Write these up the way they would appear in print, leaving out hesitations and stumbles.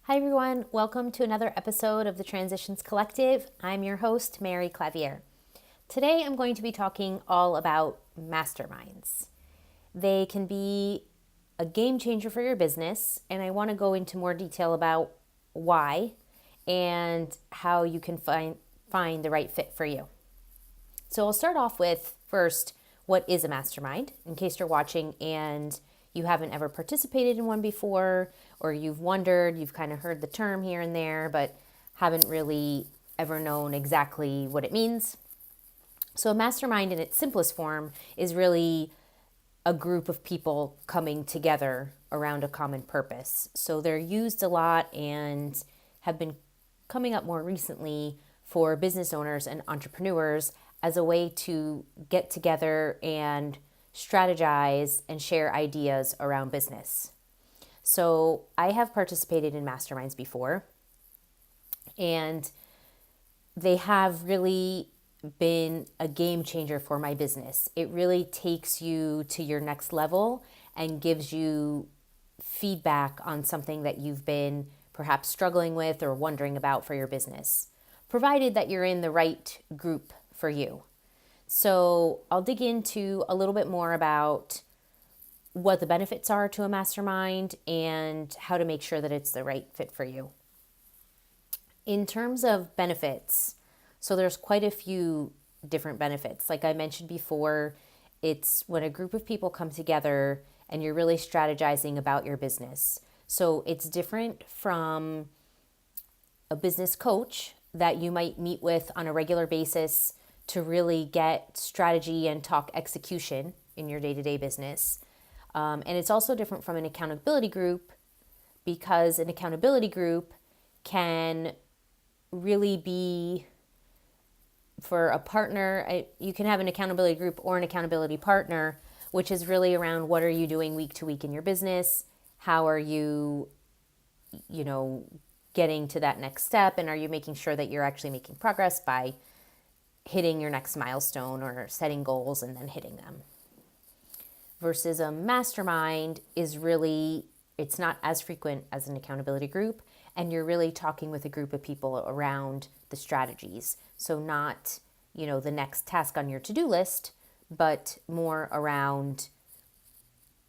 Hi everyone, welcome to another episode of the Transitions Collective. I'm your host, Mary Clavier. Today I'm going to be talking all about masterminds. They can be a game changer for your business, and I want to go into more detail about why and how you can find the right fit for you. So I'll start off with first, what is a mastermind? In case you're watching and you haven't ever participated in one before, or you've wondered, you've kind of heard the term here and there, but haven't really ever known exactly what it means. So a mastermind in its simplest form is really a group of people coming together around a common purpose. So they're used a lot and have been coming up more recently for business owners and entrepreneurs as a way to get together and strategize and share ideas around business. So I have participated in masterminds before, and they have really been a game changer for my business. It really takes you to your next level and gives you feedback on something that you've been perhaps struggling with or wondering about for your business, provided that you're in the right group for you. So I'll dig into a little bit more about what the benefits are to a mastermind and how to make sure that it's the right fit for you. In terms of benefits, so there's quite a few different benefits. Like I mentioned before, it's when a group of people come together and you're really strategizing about your business. So it's different from a business coach that you might meet with on a regular basis to really get strategy and talk execution in your day-to-day business. And it's also different from an accountability group because an accountability group can really be for a partner. You can have an accountability group or an accountability partner, which is really around what are you doing week to week in your business? How are you, getting to that next step? And are you making sure that you're actually making progress by hitting your next milestone or setting goals and then hitting them? Versus a mastermind is really, it's not as frequent as an accountability group, and you're really talking with a group of people around the strategies. So not, the next task on your to-do list, but more around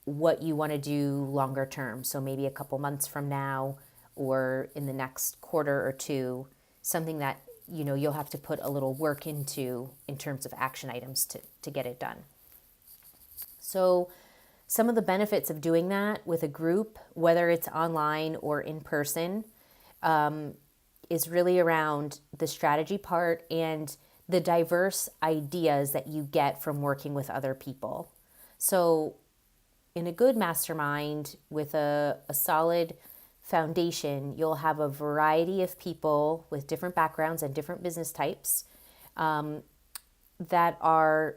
what you want to do longer term. So maybe a couple months from now or in the next quarter or two, something that you'll have to put a little work into in terms of action items to get it done. So some of the benefits of doing that with a group, whether it's online or in person, is really around the strategy part and the diverse ideas that you get from working with other people. So in a good mastermind with a solid foundation, you'll have a variety of people with different backgrounds and different business types that are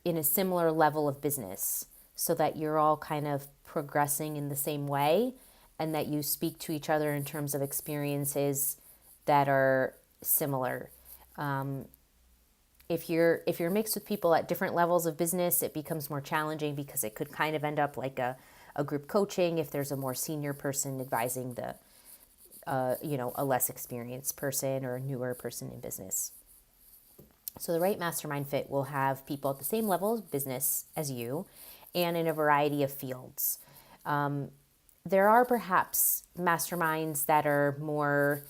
in a similar level of business so that you're all kind of progressing in the same way and that you speak to each other in terms of experiences that are similar. If you're mixed with people at different levels of business, it becomes more challenging because it could kind of end up like a group coaching if there's a more senior person advising the a less experienced person or a newer person in business. So the right mastermind fit will have people at the same level of business as you and in a variety of fields. There are perhaps masterminds that are more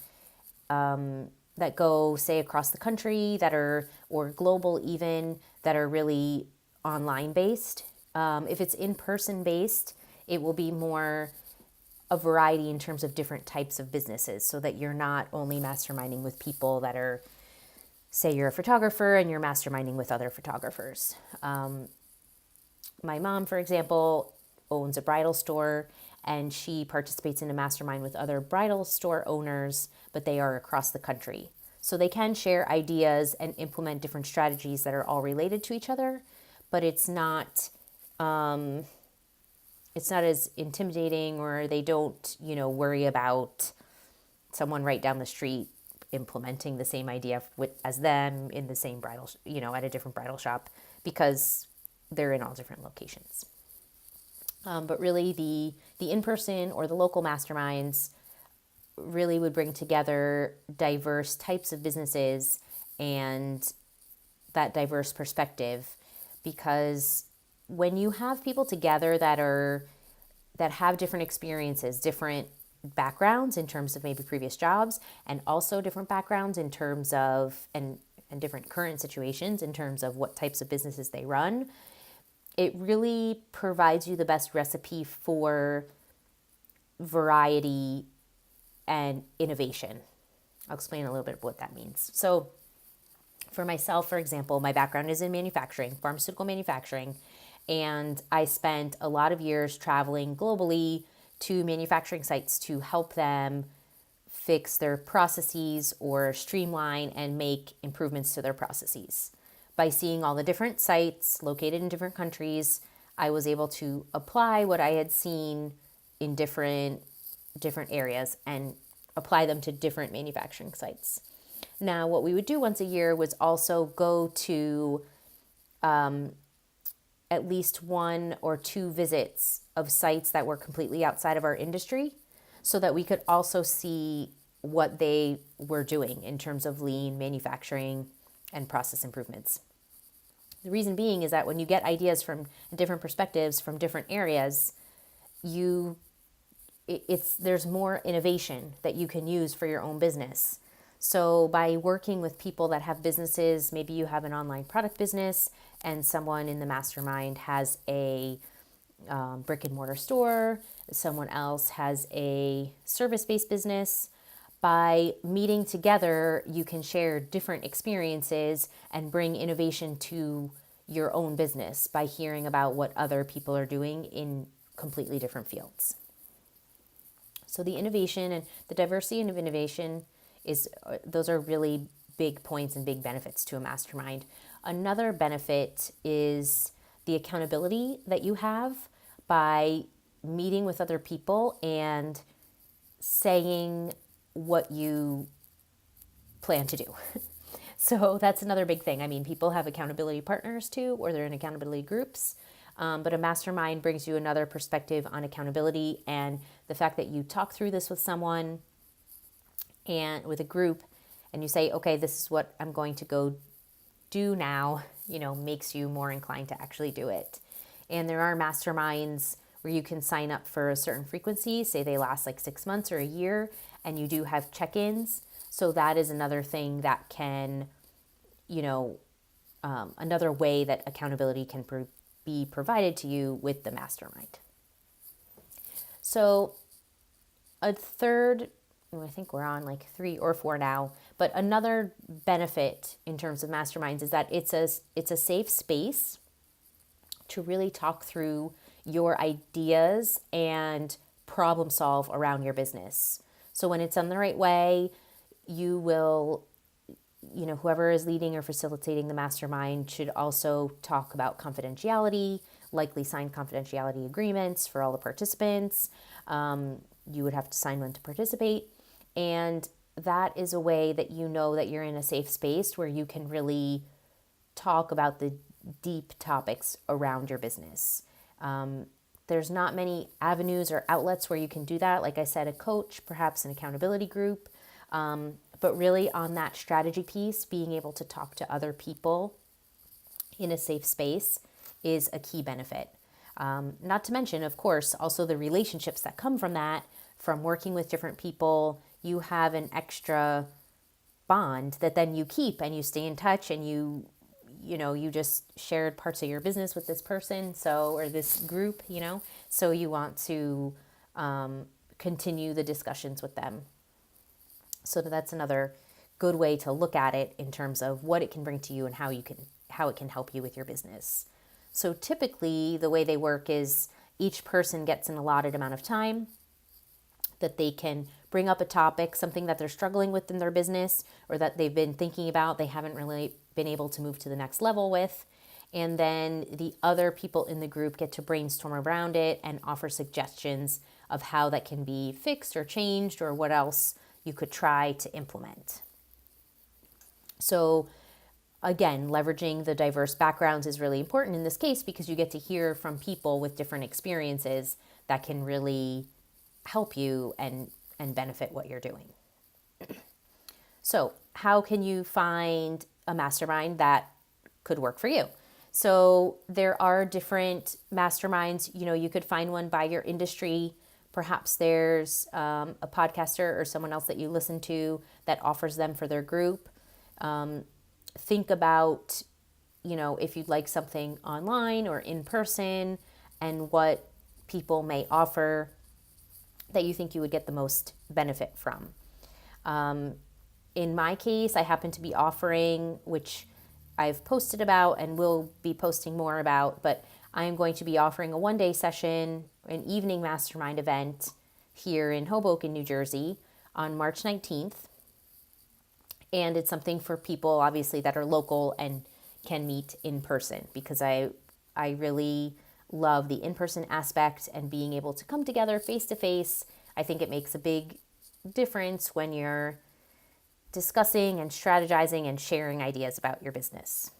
that go, say, across the country or global even, that are really online based. If it's in-person based, it will be more a variety in terms of different types of businesses so that you're not only masterminding with people that are, say you're a photographer and you're masterminding with other photographers. My mom, for example, owns a bridal store and she participates in a mastermind with other bridal store owners, but they are across the country. So they can share ideas and implement different strategies that are all related to each other, but it's not as intimidating, or they don't, worry about someone right down the street implementing the same idea as them in the same bridal, at a different bridal shop, because they're in all different locations. But really the in-person or the local masterminds really would bring together diverse types of businesses and that diverse perspective, because when you have people together that have different experiences, different backgrounds in terms of maybe previous jobs, and also different backgrounds in terms of and different current situations in terms of what types of businesses they run, it really provides you the best recipe for variety and innovation. I'll explain a little bit of what that means. So for myself, for example, my background is in manufacturing, pharmaceutical manufacturing, and I spent a lot of years traveling globally to manufacturing sites to help them fix their processes or streamline and make improvements to their processes. By seeing all the different sites located in different countries, I was able to apply what I had seen in different areas and apply them to different manufacturing sites. Now, what we would do once a year was also go to at least 1 or 2 visits of sites that were completely outside of our industry, so that we could also see what they were doing in terms of lean manufacturing and process improvements. The reason being is that when you get ideas from different perspectives from different areas, there's more innovation that you can use for your own business. So by working with people that have businesses, maybe you have an online product business and someone in the mastermind has a brick and mortar store, someone else has a service-based business. By meeting together, you can share different experiences and bring innovation to your own business by hearing about what other people are doing in completely different fields. So the innovation and the diversity of innovation those are really big points and big benefits to a mastermind. Another benefit is the accountability that you have by meeting with other people and saying what you plan to do. So that's another big thing. I mean, people have accountability partners too, or they're in accountability groups. But a mastermind brings you another perspective on accountability, and the fact that you talk through this with someone and with a group and you say, okay, this is what I'm going to go do now, makes you more inclined to actually do it. And there are masterminds where you can sign up for a certain frequency, say they last like 6 months or a year, and you do have check-ins. So that is another thing that can, another way that accountability can be provided to you with the mastermind. So a third, I think we're on like 3 or 4 now, but another benefit in terms of masterminds is that it's a safe space to really talk through your ideas and problem solve around your business. So when it's done the right way, you will, whoever is leading or facilitating the mastermind should also talk about confidentiality, likely sign confidentiality agreements for all the participants. You would have to sign one to participate. And that is a way that that you're in a safe space where you can really talk about the deep topics around your business. There's not many avenues or outlets where you can do that. Like I said, a coach, perhaps an accountability group, but really on that strategy piece, being able to talk to other people in a safe space is a key benefit. Not to mention, of course, also the relationships that come from that, from working with different people. You have an extra bond that then you keep and you stay in touch, and you just shared parts of your business with this person, or this group, so you want to continue the discussions with them. So that's another good way to look at it in terms of what it can bring to you and how it can help you with your business. So typically the way they work is each person gets an allotted amount of time that they can bring up a topic, something that they're struggling with in their business or that they've been thinking about, they haven't really been able to move to the next level with. And then the other people in the group get to brainstorm around it and offer suggestions of how that can be fixed or changed or what else you could try to implement. So again, leveraging the diverse backgrounds is really important in this case because you get to hear from people with different experiences that can really help you and and benefit what you're doing. So how can you find a mastermind that could work for you? So there are different masterminds. You could find one by your industry. Perhaps there's a podcaster or someone else that you listen to that offers them for their group. Think about, if you'd like something online or in person and what people may offer that you think you would get the most benefit from. In my case, I happen to be offering, which I've posted about and will be posting more about, but I am going to be offering a one-day session, an evening mastermind event here in Hoboken, New Jersey on March 19th. And it's something for people, obviously, that are local and can meet in person, because I really love the in-person aspect and being able to come together face-to-face. I think it makes a big difference when you're discussing and strategizing and sharing ideas about your business.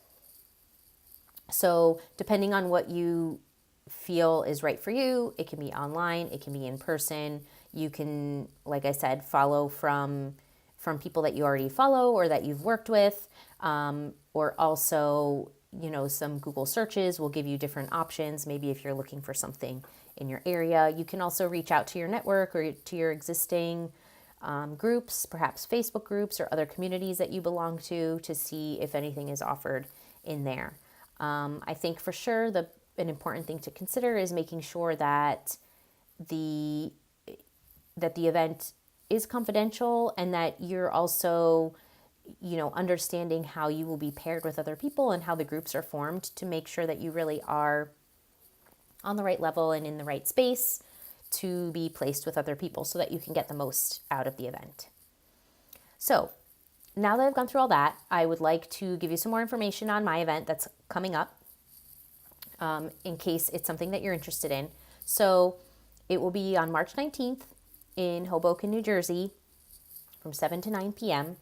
So depending on what you feel is right for you, it can be online, it can be in person. You can, like I said, follow from people that you already follow or that you've worked with, or also, some Google searches will give you different options. Maybe if you're looking for something in your area, you can also reach out to your network or to your existing groups, perhaps Facebook groups or other communities that you belong to see if anything is offered in there. I think for sure an important thing to consider is making sure that the event is confidential and that you're also, understanding how you will be paired with other people and how the groups are formed to make sure that you really are on the right level and in the right space to be placed with other people so that you can get the most out of the event. So now that I've gone through all that, I would like to give you some more information on my event that's coming up, in case it's something that you're interested in. So it will be on March 19th in Hoboken, New Jersey from 7 to 9 p.m.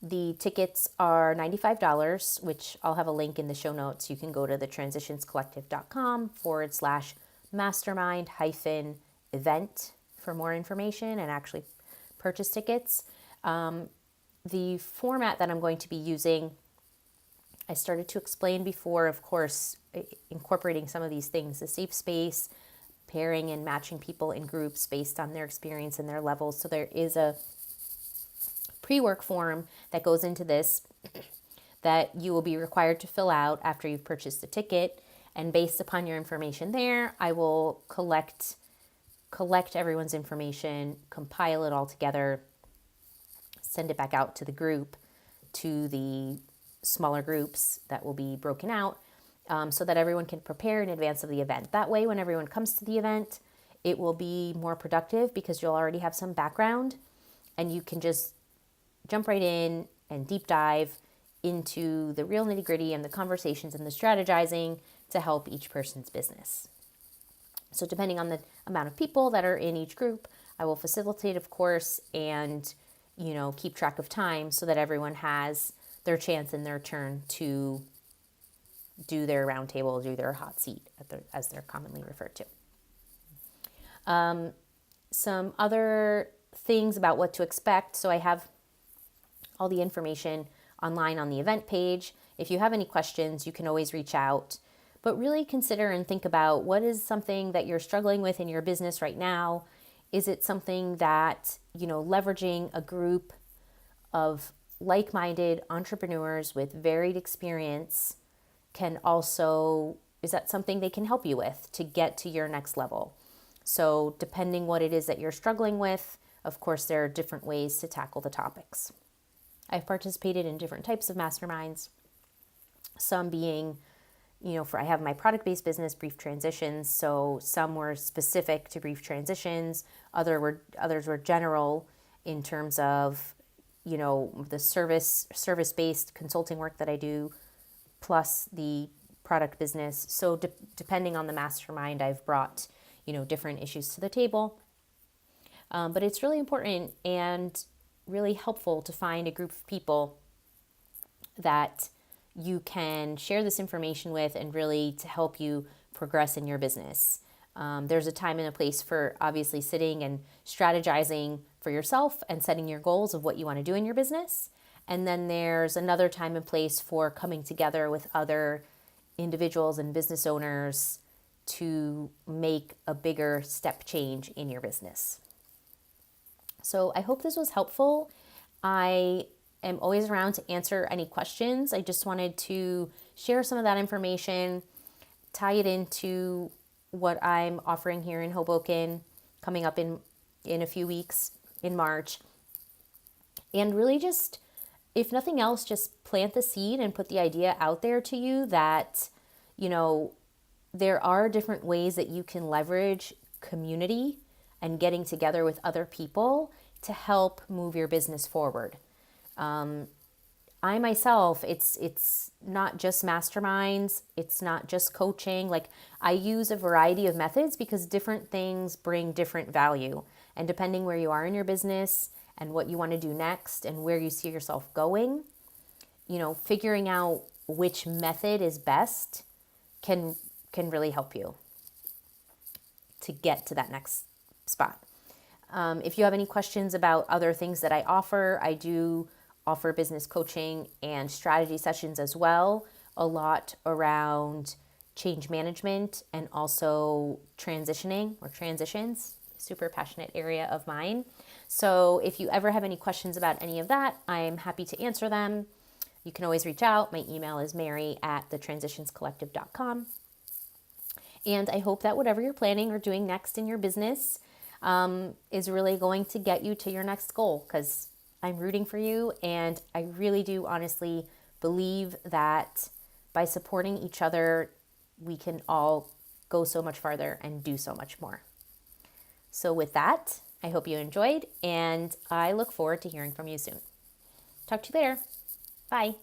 The tickets are $95, which I'll have a link in the show notes. You can go to thetransitionscollective.com/mastermind-event for more information and actually purchase tickets. The format that I'm going to be using, I started to explain before, of course, incorporating some of these things, the safe space, pairing and matching people in groups based on their experience and their levels. So there is a pre-work form that goes into this that you will be required to fill out after you've purchased the ticket. And based upon your information there, I will collect everyone's information, compile it all together, send it back out to the group, to the smaller groups that will be broken out, so that everyone can prepare in advance of the event. That way, when everyone comes to the event, it will be more productive because you'll already have some background and you can just jump right in and deep dive into the real nitty-gritty and the conversations and the strategizing to help each person's business. So depending on the amount of people that are in each group, I will facilitate, of course, and keep track of time so that everyone has their chance and their turn to do their round table, do their hot seat, as they're commonly referred to. Some other things about what to expect. So I have all the information online on the event page. If you have any questions, you can always reach out. But really consider and think about what is something that you're struggling with in your business right now. Is it something that, leveraging a group of like-minded entrepreneurs with varied experience is that something they can help you with to get to your next level? So depending what it is that you're struggling with, of course, there are different ways to tackle the topics. I've participated in different types of masterminds, some being, I have my product-based business, Brief Transitions, so some were specific to brief transitions, others were general in terms of, the service-based consulting work that I do, plus the product business. So depending on the mastermind, I've brought, different issues to the table. But it's really important and really helpful to find a group of people that you can share this information with and really to help you progress in your business. There's a time and a place for obviously sitting and strategizing for yourself and setting your goals of what you want to do in your business. And then there's another time and place for coming together with other individuals and business owners to make a bigger step change in your business. So I hope this was helpful. I am always around to answer any questions. I just wanted to share some of that information, tie it into what I'm offering here in Hoboken coming up in a few weeks in March. And really just, if nothing else, just plant the seed and put the idea out there to you that, there are different ways that you can leverage community and getting together with other people to help move your business forward. I myself, it's not just masterminds, it's not just coaching. Like, I use a variety of methods because different things bring different value. And depending where you are in your business and what you want to do next and where you see yourself going, figuring out which method is best can really help you to get to that next spot. If you have any questions about other things that I do offer business coaching and strategy sessions as well, a lot around change management and also transitioning or transitions, super passionate area of mine. So if you ever have any questions about any of that, I'm happy to answer them. You can always reach out. My email is mary@thetransitionscollective.com. And I hope that whatever you're planning or doing next in your business is really going to get you to your next goal, because I'm rooting for you. And I really do honestly believe that by supporting each other, we can all go so much farther and do so much more. So with that, I hope you enjoyed, and I look forward to hearing from you soon. Talk to you later. Bye.